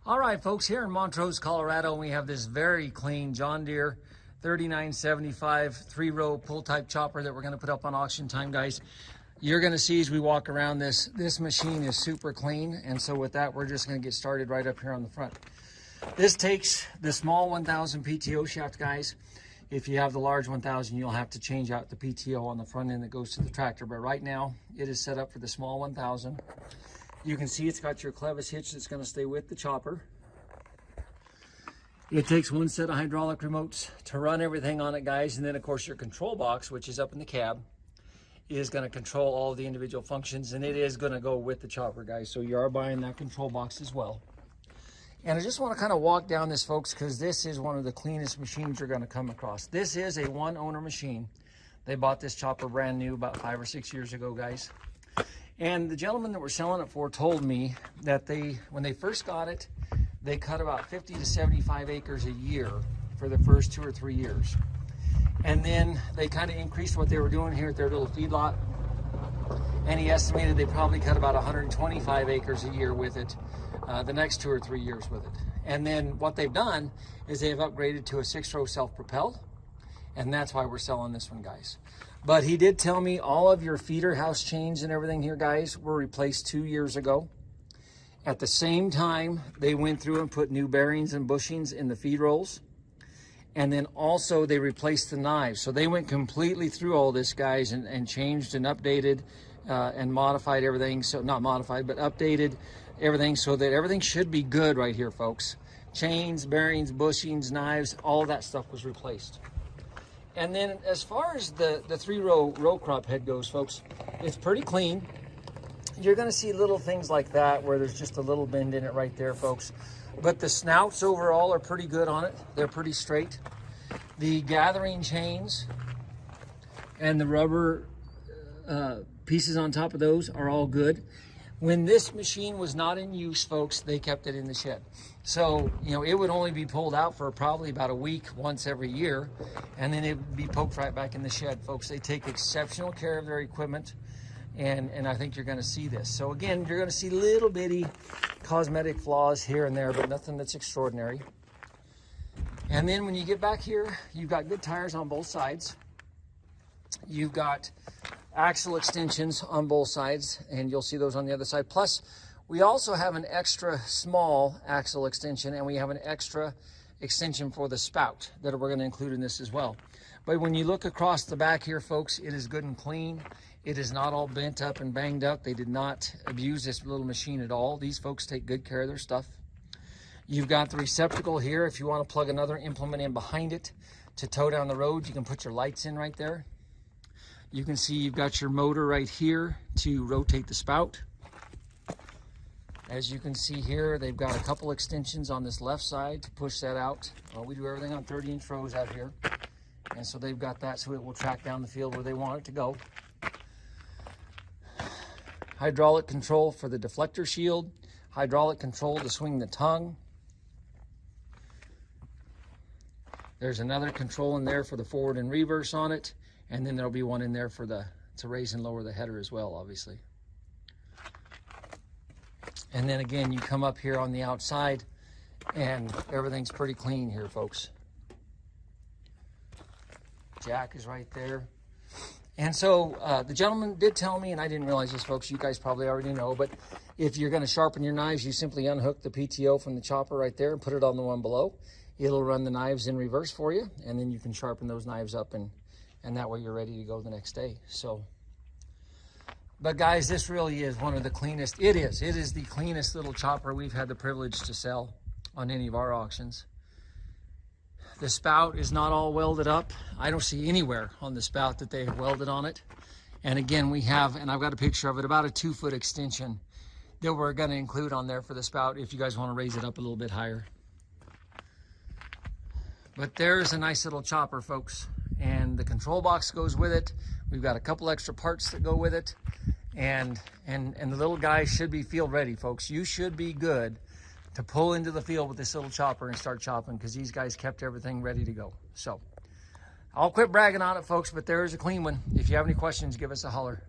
All right, folks, here in Montrose, Colorado, we have this very clean John Deere 3975 three-row pull-type chopper that we're going to put up on auction time, guys. You're going to see as we walk around this machine is super clean, and so with that, we're just going to get started right up here on the front. This takes the small 1000 PTO shaft, guys. If you have the large 1000, you'll have to change out the PTO on the front end that goes to the tractor, but right now, it is set up for the small 1000. You can see it's got your clevis hitch that's going to stay with the chopper. It takes one set of hydraulic remotes to run everything on it, guys, and then of course your control box, which is up in the cab, is going to control all of the individual functions, and it is going to go with the chopper, guys, so you are buying that control box as well. And I just want to kind of walk down this, folks, because this is one of the cleanest machines you're going to come across. This is a one-owner machine. They bought this chopper brand new about 5 or 6 years ago, guys. And the gentleman that we're selling it for told me that when they first got it, they cut about 50 to 75 acres a year for the first 2 or 3 years. And then they kind of increased what they were doing here at their little feedlot. And he estimated they probably cut about 125 acres a year with it the next 2 or 3 years with it. And then what they've done is they've upgraded to a 6-row self-propelled. And that's why we're selling this one, guys. But he did tell me all of your feeder house chains and everything here, guys, were replaced 2 years ago. At the same time, they went through and put new bearings and bushings in the feed rolls. And then also they replaced the knives. So they went completely through all this, guys, and changed and updated and modified everything. So not modified, but updated everything so that everything should be good right here, folks. Chains, bearings, bushings, knives, all that stuff was replaced. And then as far as the 3-row row crop head goes, folks, it's pretty clean. You're going to see little things like that where there's just a little bend in it right there, folks. But the snouts overall are pretty good on it. They're pretty straight. The gathering chains and the rubber pieces on top of those are all good. When this machine was not in use, folks, they kept it in the shed. So, you know, it would only be pulled out for probably about a week once every year, and then it would be poked right back in the shed, folks. They take exceptional care of their equipment, and I think you're going to see this. So again, you're going to see little bitty cosmetic flaws here and there, but nothing that's extraordinary. And then when you get back here, you've got good tires on both sides. You've got axle extensions on both sides, and you'll see those on the other side. Plus, we also have an extra small axle extension, and we have an extra extension for the spout that we're going to include in this as well. But when you look across the back here, folks, it is good and clean. It is not all bent up and banged up. They did not abuse this little machine at all. These folks take good care of their stuff. You've got the receptacle here. If you want to plug another implement in behind it to tow down the road, you can put your lights in right there. You can see you've got your motor right here to rotate the spout. As you can see here, they've got a couple extensions on this left side to push that out. We do everything on 30-inch rows out here. And so they've got that so it will track down the field where they want it to go. Hydraulic control for the deflector shield. Hydraulic control to swing the tongue. There's another control in there for the forward and reverse on it. And then there'll be one in there for to raise and lower the header as well, obviously. And then again, you come up here on the outside and everything's pretty clean here, folks. Jack is right there. And so the gentleman did tell me, and I didn't realize this, folks, you guys probably already know, but if you're going to sharpen your knives, you simply unhook the PTO from the chopper right there and put it on the one below. It'll run the knives in reverse for you, and then you can sharpen those knives up, and that way you're ready to go the next day. So, but guys, this really is one of the cleanest. It is the cleanest little chopper we've had the privilege to sell on any of our auctions. The spout is not all welded up. I don't see anywhere on the spout that they have welded on it. And again, we have, and I've got a picture of it, about a 2-foot extension that we're going to include on there for the spout if you guys want to raise it up a little bit higher. But there's a nice little chopper, folks. And the control box goes with it. We've got a couple extra parts that go with it. And the little guy should be field ready, folks. You should be good to pull into the field with this little chopper and start chopping, because these guys kept everything ready to go. So I'll quit bragging on it, folks, but there is a clean one. If you have any questions, give us a holler.